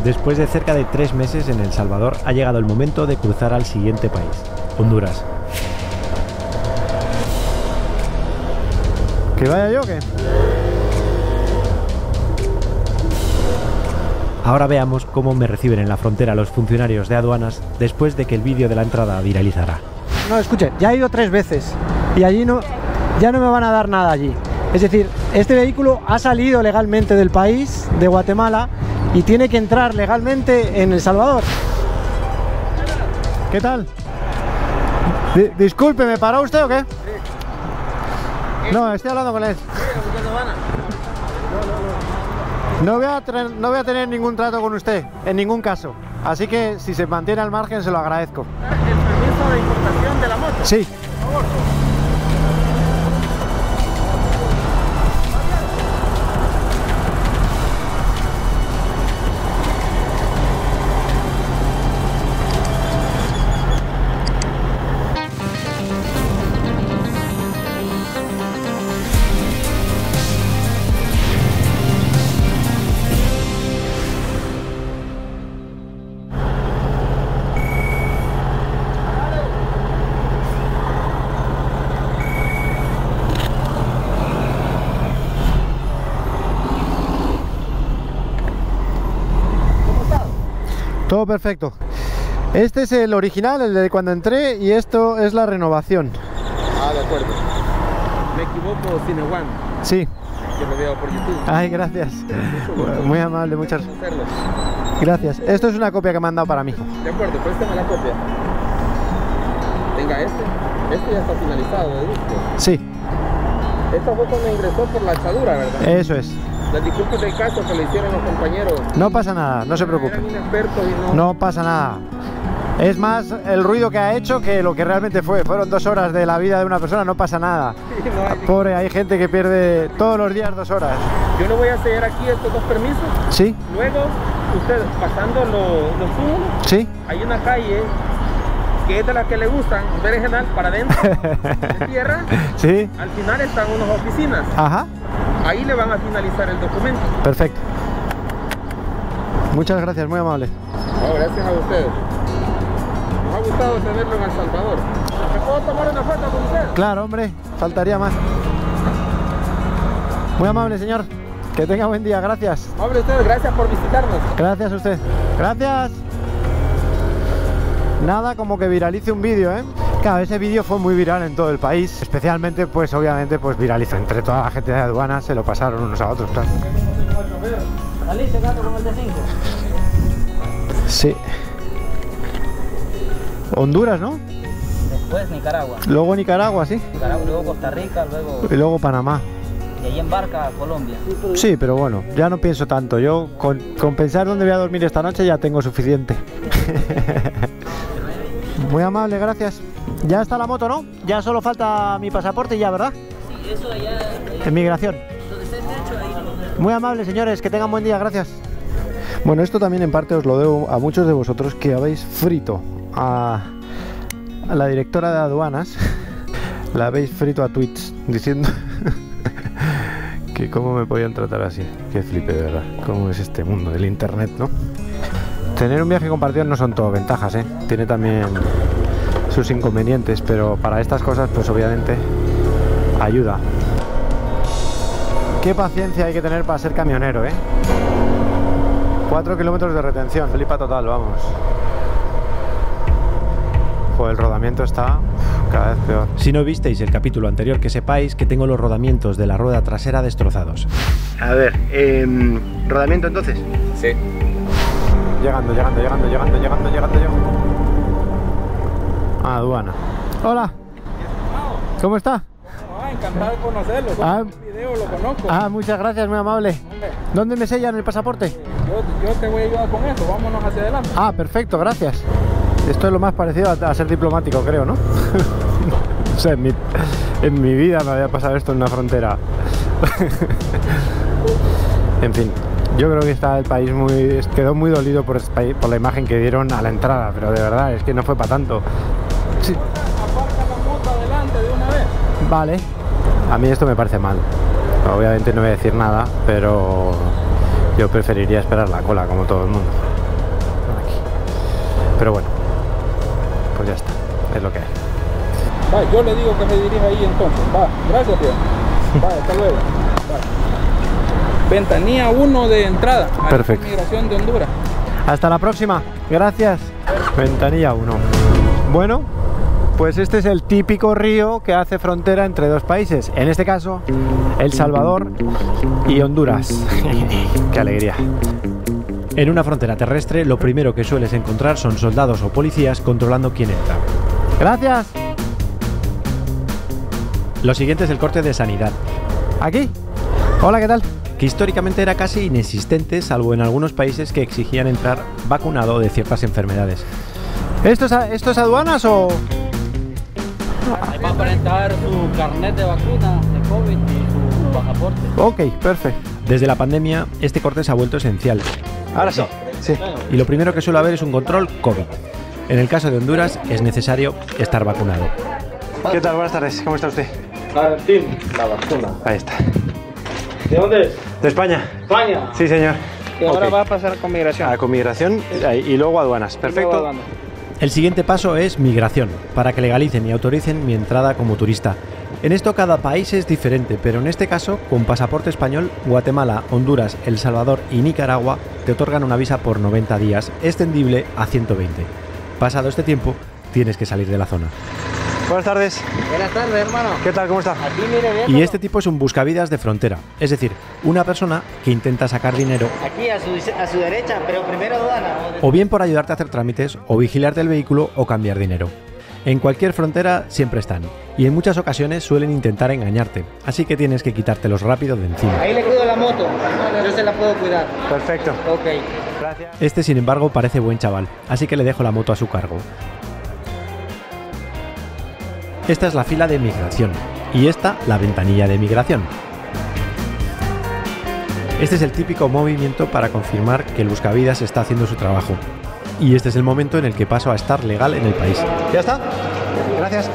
Después de cerca de 3 meses en El Salvador, ha llegado el momento de cruzar al siguiente país, Honduras. ¿Que vaya yo o qué? Ahora veamos cómo me reciben en la frontera los funcionarios de aduanas después de que el vídeo de la entrada viralizara. No, escuche, ya he ido 3 veces y allí ya no me van a dar nada allí. Es decir, este vehículo ha salido legalmente del país, de Guatemala, y tiene que entrar legalmente en El Salvador. ¿Qué tal? Disculpe, ¿me paró usted o qué? Sí. No, estoy hablando con él. No voy a tener ningún trato con usted, en ningún caso. Así que si se mantiene al margen se lo agradezco. ¿El permiso de importación de la moto? Sí. Por favor. Todo perfecto. Este es el original, el de cuando entré, y esto es la renovación. Ah, de acuerdo. Me equivoco, Cinewan. Sí. Que lo veo por YouTube. Ay, gracias. Muy amable, muchas gracias. Esto es una copia que me han dado para mí. De acuerdo, préstame la copia. Tenga este. Este ya está finalizado, deduzco. Sí. Esta fue cuando ingresó por la echadura, ¿verdad? Eso es. Las disculpas del caso que le hicieron los compañeros. No pasa nada, no se preocupe. Eran inexpertos y no pasa nada. Es más el ruido que ha hecho que lo que realmente fue. Fueron 2 horas de la vida de una persona, no pasa nada. Sí, no hay... Pobre, hay gente que pierde todos los días 2 horas. Yo le voy a sellar aquí estos 2 permisos. Sí. Luego, usted pasando los túmulos, sí. Hay una calle que es de las que le gustan, berenjenal para adentro, de tierra. Sí. Al final están unas oficinas. Ajá. Ahí le van a finalizar el documento. Perfecto. Muchas gracias, muy amable. No, gracias a ustedes. Nos ha gustado tenerlo en El Salvador. ¿Me puedo tomar una foto con usted? Claro, hombre, faltaría más. Muy amable, señor. Que tenga buen día, gracias. Amable usted, gracias por visitarnos. Gracias a usted. Gracias. Nada como que viralice un vídeo, ¿eh? Claro, ese vídeo fue muy viral en todo el país. Especialmente, pues obviamente, pues viralizó entre toda la gente de aduanas. Se lo pasaron unos a otros, claro. ¿Saliste, gato, con el de 5? Sí. Honduras, ¿no? Después Nicaragua. Luego Nicaragua, sí. Nicaragua, luego Costa Rica, luego... Y luego Panamá. Y ahí embarca a Colombia. Sí, pero bueno, ya no pienso tanto. Yo con pensar dónde voy a dormir esta noche ya tengo suficiente. Muy amable, gracias. Ya está la moto, ¿no? Ya solo falta mi pasaporte y ya, ¿verdad? Sí, eso allá... En migración. Donde está el techo, ahí. Muy amable, señores, que tengan buen día, gracias. Bueno, esto también en parte os lo debo a muchos de vosotros que habéis frito a la directora de aduanas. La habéis frito a tweets diciendo que cómo me podían tratar así. Qué flipe, de verdad. Cómo es este mundo del internet, ¿no? Tener un viaje compartido no son todo ventajas, ¿eh? Tiene también sus inconvenientes, pero para estas cosas, pues obviamente ayuda. Qué paciencia hay que tener para ser camionero, ¿eh? 4 kilómetros de retención, flipa total, vamos. Joder, el rodamiento está cada vez peor. Si no visteis el capítulo anterior, que sepáis que tengo los rodamientos de la rueda trasera destrozados. A ver, ¿rodamiento entonces? Sí. Llegando. Aduana. Hola. ¿Cómo está? Encantado de conocerlo. Ah, El video lo conozco. Ah, muchas gracias, muy amable. Hombre, ¿Dónde me sellan el pasaporte? yo te voy a ayudar con eso. Vámonos hacia adelante. Ah, perfecto, gracias. Esto es lo más parecido a ser diplomático, creo, ¿no? O sea, en mi vida me había pasado esto en una frontera. En fin, yo creo que está el país quedó muy dolido por la imagen que dieron a la entrada, pero de verdad, es que no fue para tanto. Sí. Aparca la moto adelante de una vez. Vale. A mí esto me parece mal. Obviamente no voy a decir nada, pero yo preferiría esperar la cola como todo el mundo. Pero bueno, pues ya está, es lo que hay. Va, yo le digo que se dirija ahí entonces. Va, gracias, tío. Va, hasta luego. Va. Ventanilla 1 de entrada. Perfecto. Migración de Honduras. Hasta la próxima, gracias. Ventanilla 1. Bueno, pues este es el típico río que hace frontera entre dos países. En este caso, El Salvador y Honduras. ¡Qué alegría! En una frontera terrestre, lo primero que sueles encontrar son soldados o policías controlando quién entra. ¡Gracias! Lo siguiente es el corte de sanidad, ¿Aquí? Hola, ¿qué tal? que históricamente era casi inexistente, salvo en algunos países que exigían entrar vacunado de ciertas enfermedades. ¿Esto es aduanas o...? Ahí va a aparentar su carnet de vacuna de COVID y su pasaporte. Ok, perfecto. Desde la pandemia, este corte se ha vuelto esencial, Ahora sí. Sí. y lo primero que suele haber es un control COVID. En el caso de Honduras, es necesario estar vacunado. ¿Qué tal? Buenas tardes. ¿Cómo está usted? Valentín, la vacuna. Ahí está. ¿De dónde es? ¿De España? España. Sí, señor. Que ahora Ok. va a pasar con migración. Con migración y luego aduanas. Perfecto. El siguiente paso es migración, para que legalicen y autoricen mi entrada como turista. En esto cada país es diferente, pero en este caso, con pasaporte español, Guatemala, Honduras, El Salvador y Nicaragua te otorgan una visa por 90 días, extendible a 120. Pasado este tiempo, tienes que salir de la zona. Buenas tardes. Buenas tardes, hermano. ¿Qué tal? ¿Cómo está? Aquí mire bien. Y este tipo es un buscavidas de frontera, es decir, una persona que intenta sacar dinero Aquí a su derecha, pero primero aduana. o bien por ayudarte a hacer trámites, o vigilarte el vehículo o cambiar dinero. En cualquier frontera siempre están, y en muchas ocasiones suelen intentar engañarte, así que tienes que quitártelos rápido de encima. Ahí le cuido la moto. Yo se la puedo cuidar. Perfecto. Ok. Gracias. Este, sin embargo, parece buen chaval, así que le dejo la moto a su cargo. Esta es la fila de migración, y esta la ventanilla de migración. Este es el típico movimiento para confirmar que el buscavidas está haciendo su trabajo. Y este es el momento en el que paso a estar legal en el país. ¿Ya está? Gracias.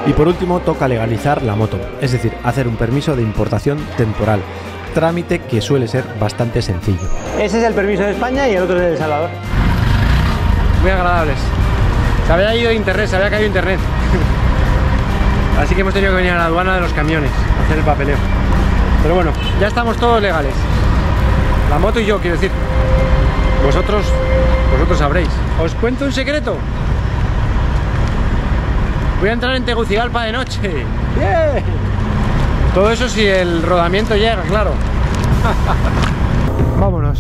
Y por último toca legalizar la moto, es decir, hacer un permiso de importación temporal, trámite que suele ser bastante sencillo. Ese es el permiso de España y el otro es de El Salvador. Muy agradables. Se había ido internet, se había caído internet. Así que hemos tenido que venir a la aduana de los camiones a hacer el papeleo. Pero bueno, ya estamos todos legales. La moto y yo, quiero decir. Vosotros sabréis. ¿Os cuento un secreto? Voy a entrar en Tegucigalpa de noche. ¡Bien! Todo eso si el rodamiento llega, claro. Vámonos.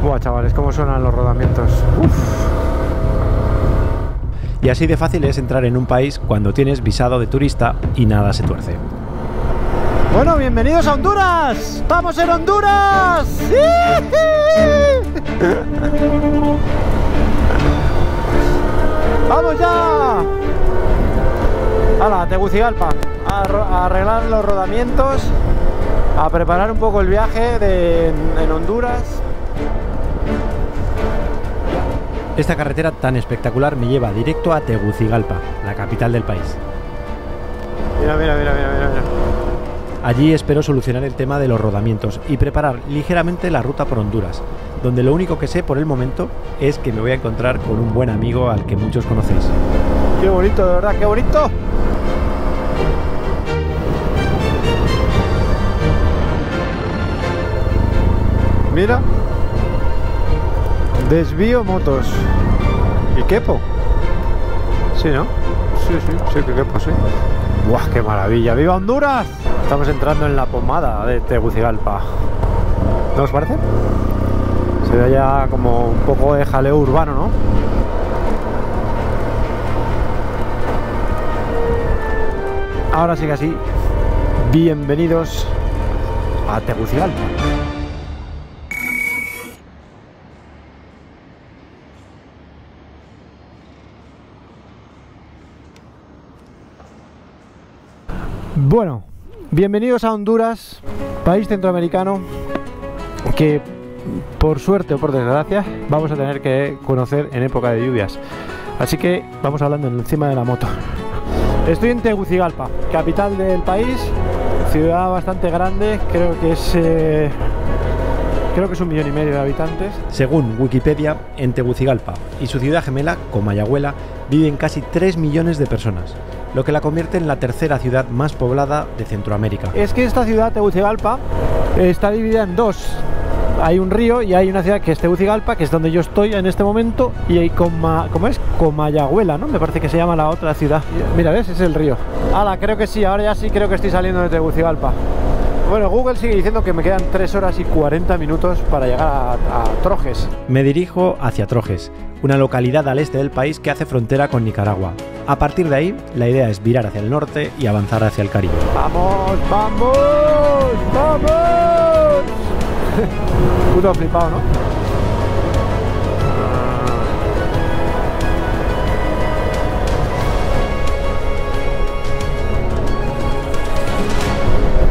Buah, chavales, cómo suenan los rodamientos. Uf. Y así de fácil es entrar en un país cuando tienes visado de turista y nada se tuerce. Bueno, bienvenidos a Honduras. ¡Estamos en Honduras! ¡Sí! ¡Vamos ya! ¡Hala, Tegucigalpa! A arreglar los rodamientos, a preparar un poco el viaje en Honduras. Esta carretera tan espectacular me lleva directo a Tegucigalpa, la capital del país. Mira, mira, mira, mira, mira, mira. Allí espero solucionar el tema de los rodamientos y preparar ligeramente la ruta por Honduras, donde lo único que sé por el momento es que me voy a encontrar con un buen amigo al que muchos conocéis. ¡Qué bonito, de verdad, qué bonito! Mira. Desvío motos. ¿Y quepo? Sí, ¿no? Sí que quepo, sí. ¡Buah, qué maravilla! ¡Viva Honduras! Estamos entrando en la pomada de Tegucigalpa. ¿No os parece? Se ve ya como un poco de jaleo urbano, ¿no? Ahora sí que sí. Bienvenidos a Tegucigalpa. Bueno, bienvenidos a Honduras, país centroamericano que por suerte o por desgracia vamos a tener que conocer en época de lluvias. Así que vamos hablando encima de la moto. Estoy en Tegucigalpa, capital del país, ciudad bastante grande, creo que es Creo que es 1,5 millones de habitantes. Según Wikipedia, en Tegucigalpa y su ciudad gemela, Comayagüela, viven casi 3 millones de personas, lo que la convierte en la tercera ciudad más poblada de Centroamérica. Es que esta ciudad, Tegucigalpa, está dividida en dos. Hay un río y hay una ciudad que es Tegucigalpa, que es donde yo estoy en este momento, y hay ¿cómo es? Comayagüela, ¿no? Me parece que se llama la otra ciudad. Mira, ¿ves? Es el río. Ala, creo que sí, ahora ya sí creo que estoy saliendo de Tegucigalpa. Bueno, Google sigue diciendo que me quedan 3 horas y 40 minutos para llegar a Trojes. Me dirijo hacia Trojes, una localidad al este del país que hace frontera con Nicaragua. A partir de ahí, la idea es virar hacia el norte y avanzar hacia el Caribe. ¡Vamos, vamos, vamos! Puto flipado, ¿no?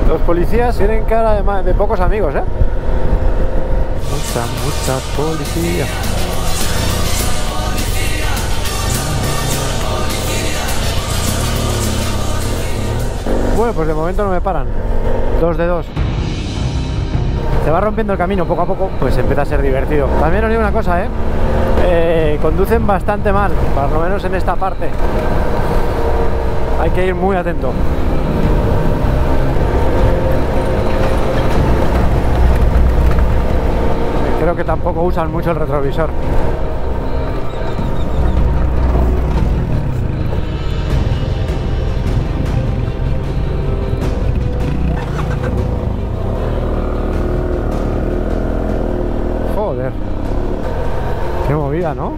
Los policías tienen cara de pocos amigos, ¿eh? Mucha policía. Bueno, pues de momento no me paran. 2 de 2. Se va rompiendo el camino poco a poco, pues empieza a ser divertido. También os digo una cosa, conducen bastante mal, por lo menos en esta parte. Hay que ir muy atento. Creo que tampoco usan mucho el retrovisor. Joder, qué movida, ¿no?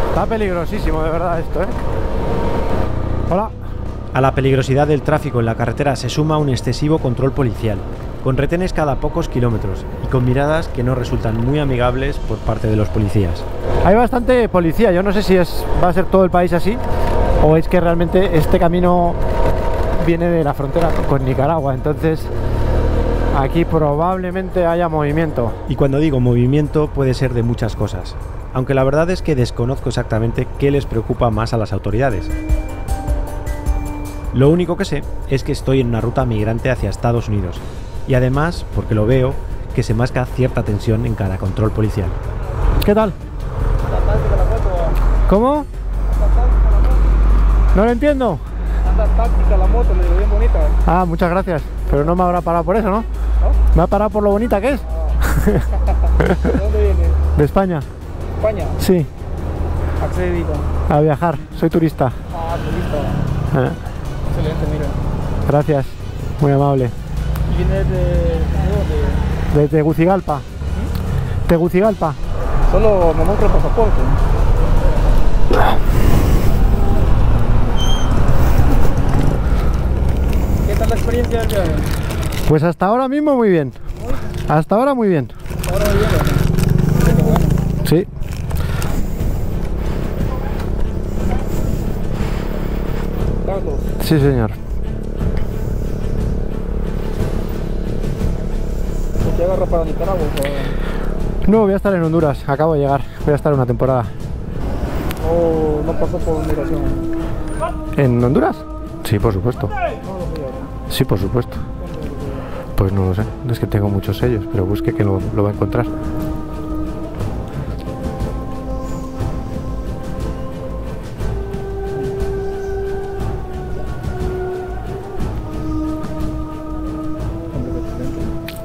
Está peligrosísimo de verdad esto, ¿eh? Hola. A la peligrosidad del tráfico en la carretera se suma un excesivo control policial, con retenes cada pocos kilómetros y con miradas que no resultan muy amigables por parte de los policías. Hay bastante policía, yo no sé si va a ser todo el país así o es que realmente este camino viene de la frontera con Nicaragua, entonces aquí probablemente haya movimiento. Y cuando digo movimiento puede ser de muchas cosas, aunque la verdad es que desconozco exactamente qué les preocupa más a las autoridades. Lo único que sé es que estoy en una ruta migrante hacia Estados Unidos y además, porque lo veo, que se masca cierta tensión en cada control policial. ¿Qué tal? ¿Cómo? No lo entiendo. Anda táctica la moto, le digo, bien bonita. Ah, muchas gracias. Pero no me habrá parado por eso, ¿no? ¿No? ¿Me ha parado por lo bonita que es? ¿De dónde vienes? De España. ¿España? Sí, ¿A qué se dedica? a viajar. Soy turista. Ah, turista. Ah, Excelente, mira. gracias, muy amable. ¿Vienes de De Tegucigalpa. Tegucigalpa. Solo me muestra el pasaporte. ¿Qué tal la experiencia del viaje? Pues hasta ahora mismo muy bien. Hasta ahora muy bien. Ahora bien, qué bueno. Sí. Carlos, Sí, señor. ¿te agarra para Nicaragua? No, voy a estar en Honduras. Acabo de llegar. Voy a estar una temporada. ¿O no pasó por migración? ¿En Honduras? Sí, por supuesto. Sí, por supuesto. Pues no lo sé. Es que tengo muchos sellos, pero busque que lo va a encontrar.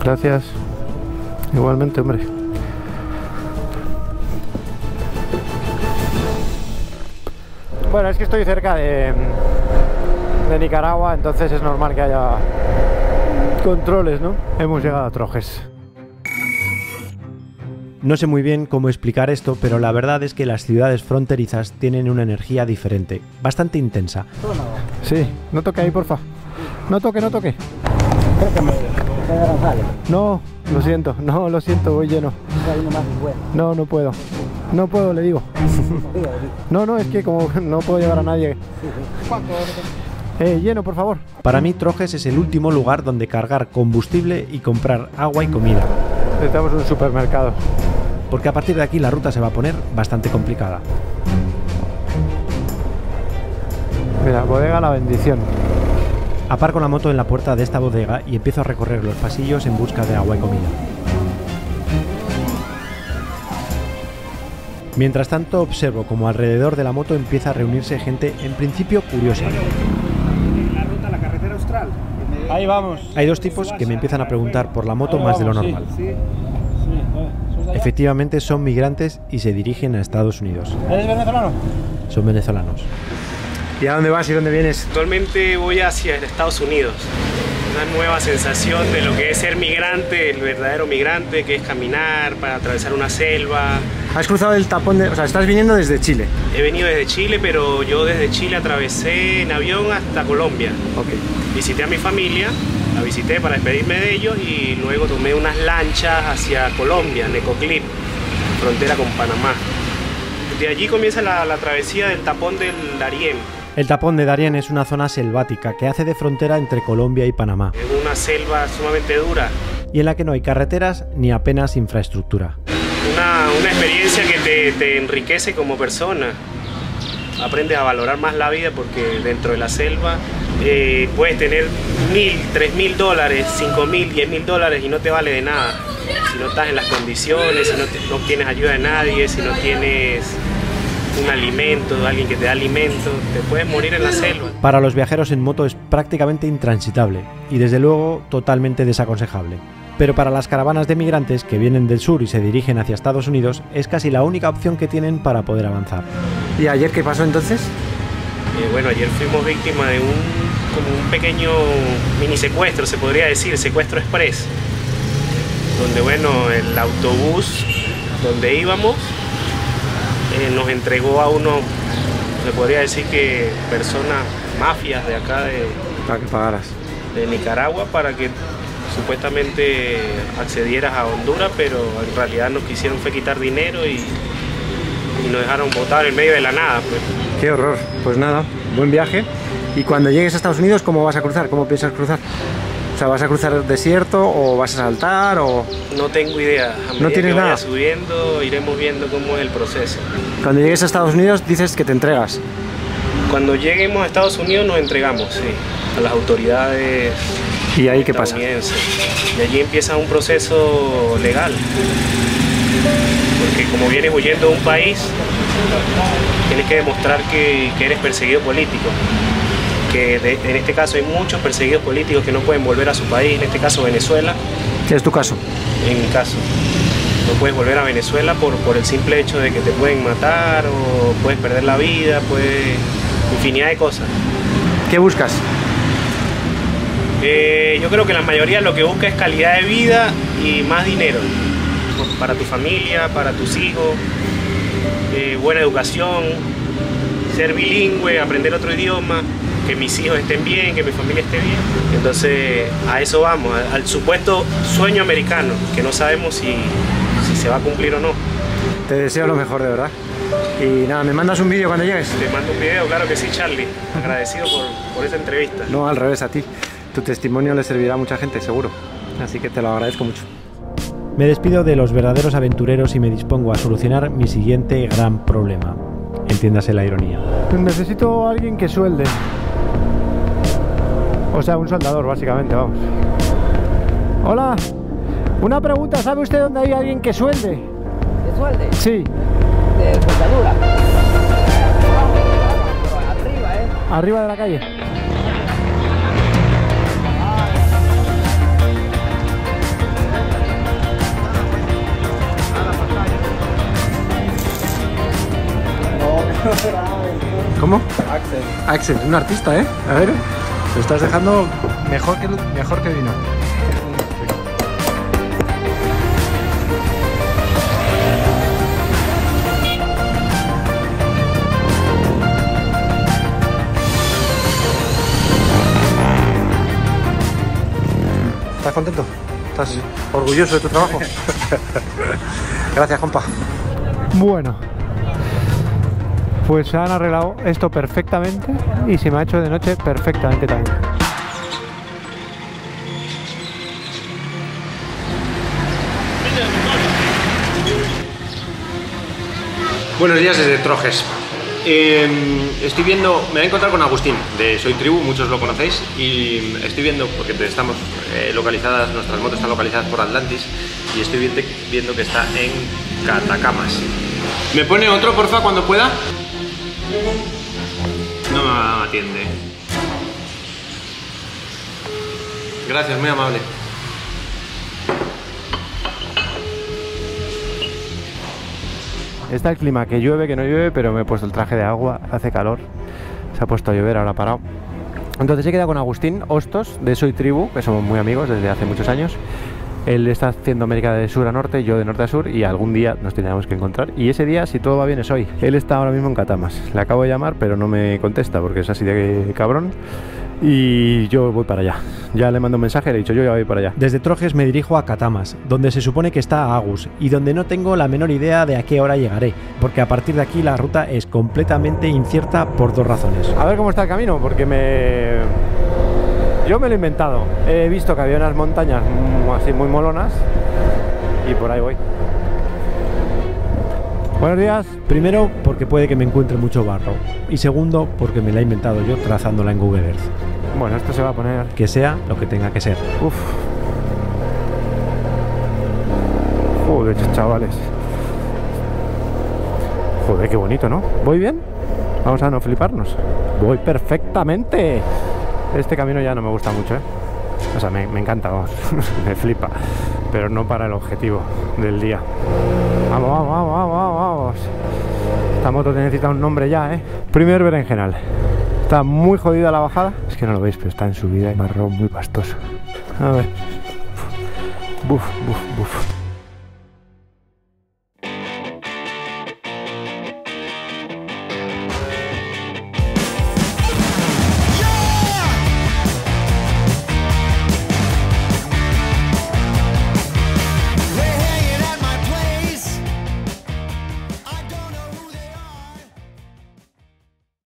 Gracias. Igualmente, hombre. Bueno, es que estoy cerca de Nicaragua, entonces es normal que haya controles, ¿no? Hemos llegado a Trojes. No sé muy bien cómo explicar esto, pero la verdad es que las ciudades fronterizas tienen una energía diferente, bastante intensa. Sí, no toque ahí, porfa. No toque, no toque. No, lo siento, voy lleno. No, no puedo. No puedo, le digo. No, es que como no puedo llevar a nadie. Lleno, por favor. Para mí, Trojes es el último lugar donde cargar combustible y comprar agua y comida. Necesitamos un supermercado. Porque a partir de aquí la ruta se va a poner bastante complicada. Mira, bodega La Bendición. Aparco la moto en la puerta de esta bodega y empiezo a recorrer los pasillos en busca de agua y comida. Mientras tanto observo como alrededor de la moto empieza a reunirse gente en principio curiosa. La ruta, la carretera austral. Ahí vamos. Hay dos tipos que me empiezan a preguntar por la moto más de lo normal. Efectivamente son migrantes y se dirigen a Estados Unidos. ¿Eres venezolano? Son venezolanos. ¿Y a dónde vas y dónde vienes? Actualmente voy hacia Estados Unidos. Una nueva sensación de lo que es ser migrante, el verdadero migrante, que es caminar para atravesar una selva. Has cruzado el tapón de... O sea, estás viniendo desde Chile. He venido desde Chile, pero yo desde Chile atravesé en avión hasta Colombia. Ok. Visité a mi familia, la visité para despedirme de ellos y luego tomé unas lanchas hacia Colombia, Necoclip, frontera con Panamá. De allí comienza la travesía del tapón del Darién. El tapón de Darién es una zona selvática que hace de frontera entre Colombia y Panamá. Es una selva sumamente dura. Y en la que no hay carreteras ni apenas infraestructura. Una experiencia que te enriquece como persona. Aprendes a valorar más la vida porque dentro de la selva puedes tener $1.000, $3.000, $5.000, $10.000 y no te vale de nada. Si no estás en las condiciones, si no tienes ayuda de nadie, si no tienes un alimento, alguien que te da alimento, te puedes morir en la selva. Para los viajeros en moto es prácticamente intransitable y desde luego totalmente desaconsejable. Pero para las caravanas de migrantes que vienen del sur y se dirigen hacia Estados Unidos es casi la única opción que tienen para poder avanzar. ¿Y ayer qué pasó entonces? Bueno, ayer fuimos víctimas de como un pequeño mini secuestro, se podría decir, secuestro express. Donde bueno, el autobús donde íbamos nos entregó a uno, se podría decir que personas, mafias de acá Para que pagaras. de Nicaragua, para que supuestamente accedieras a Honduras, pero en realidad nos quisieron fue quitar dinero y nos dejaron botar en medio de la nada. Pues. Qué horror. Pues nada, buen viaje. Y cuando llegues a Estados Unidos, ¿cómo vas a cruzar? ¿Cómo piensas cruzar? O sea, ¿vas a cruzar el desierto o vas a saltar o...? No tengo idea. A medida ¿No tienes que vaya nada? subiendo, iremos viendo cómo es el proceso. Cuando llegues a Estados Unidos dices que te entregas. Cuando lleguemos a Estados Unidos nos entregamos, sí, a las autoridades ¿Y ahí qué pasa? estadounidenses. Y allí empieza un proceso legal. Porque como vienes huyendo de un país, tienes que demostrar que eres perseguido político. Que en este caso hay muchos perseguidos políticos que no pueden volver a su país, en este caso Venezuela. ¿Qué es tu caso? En mi caso, no puedes volver a Venezuela por el simple hecho de que te pueden matar o puedes perder la vida, infinidad de cosas. ¿Qué buscas? Yo creo que la mayoría lo que busca es calidad de vida y más dinero para tu familia, para tus hijos, buena educación, ser bilingüe, aprender otro idioma, que mis hijos estén bien, que mi familia esté bien. Entonces a eso vamos, al supuesto sueño americano, que no sabemos si se va a cumplir o no. Te deseo lo mejor, de verdad. Y nada, ¿me mandas un vídeo cuando llegues? Te mando un video, claro que sí, Charlie. Agradecido por esta entrevista. No, al revés, a ti. Tu testimonio le servirá a mucha gente, seguro. Así que te lo agradezco mucho. Me despido de los verdaderos aventureros y me dispongo a solucionar mi siguiente gran problema. Entiéndase la ironía. Necesito a alguien que suelde. O sea, un soldador, básicamente, vamos. Hola. Una pregunta, ¿sabe usted dónde hay alguien que suelde? ¿De suelde? Sí. De soldadura. Arriba, Arriba de la calle. ¿Cómo? Axel, un artista, ¿eh? A ver, lo estás dejando mejor que vino. ¿Estás contento? ¿Estás orgulloso de tu trabajo? Gracias, compa. Bueno, pues se han arreglado esto perfectamente y se me ha hecho de noche perfectamente también. Buenos días desde Trojes. Estoy viendo, me voy a encontrar con Agustín de Soy Tribu, muchos lo conocéis, y estoy viendo, porque estamos localizadas, nuestras motos están localizadas por Atlantis, y estoy viendo que está en Catacamas. ¿Me pone otro, porfa, cuando pueda? No me atiende. Gracias, muy amable. Está el clima, que llueve, que no llueve, pero me he puesto el traje de agua, hace calor. Se ha puesto a llover, ahora ha parado. Entonces he quedado con Agustín Hostos de Soy Tribu, que somos muy amigos desde hace muchos años. Él está haciendo América de sur a norte, yo de norte a sur, y algún día nos tendremos que encontrar. Y ese día, si todo va bien, es hoy. Él está ahora mismo en Catamas. Le acabo de llamar, pero no me contesta porque es así de cabrón. Y yo voy para allá. Ya le mando un mensaje y le he dicho, yo ya voy para allá. Desde Trojes me dirijo a Catamas, donde se supone que está Agus, y donde no tengo la menor idea de a qué hora llegaré, porque a partir de aquí la ruta es completamente incierta por dos razones. A ver cómo está el camino, porque yo me lo he inventado. He visto que había unas montañas así muy molonas y por ahí voy. Buenos días. Primero, porque puede que me encuentre mucho barro, y segundo, porque me la he inventado yo trazándola en Google Earth. Bueno, esto se va a poner... Que sea lo que tenga que ser. Uf. Joder, chavales. Joder, qué bonito, ¿no? ¿Voy bien? Vamos a no fliparnos. Voy perfectamente. Este camino ya no me gusta mucho, ¿eh? O sea, me encanta, vamos. Me flipa. Pero no para el objetivo del día. Vamos, vamos, vamos, vamos, vamos. Esta moto necesita un nombre ya, ¿eh? Primer berenjenal. Está muy jodida la bajada. Es que no lo veis, pero está en subida y marrón muy pastoso. A ver. Buf, buf, buf.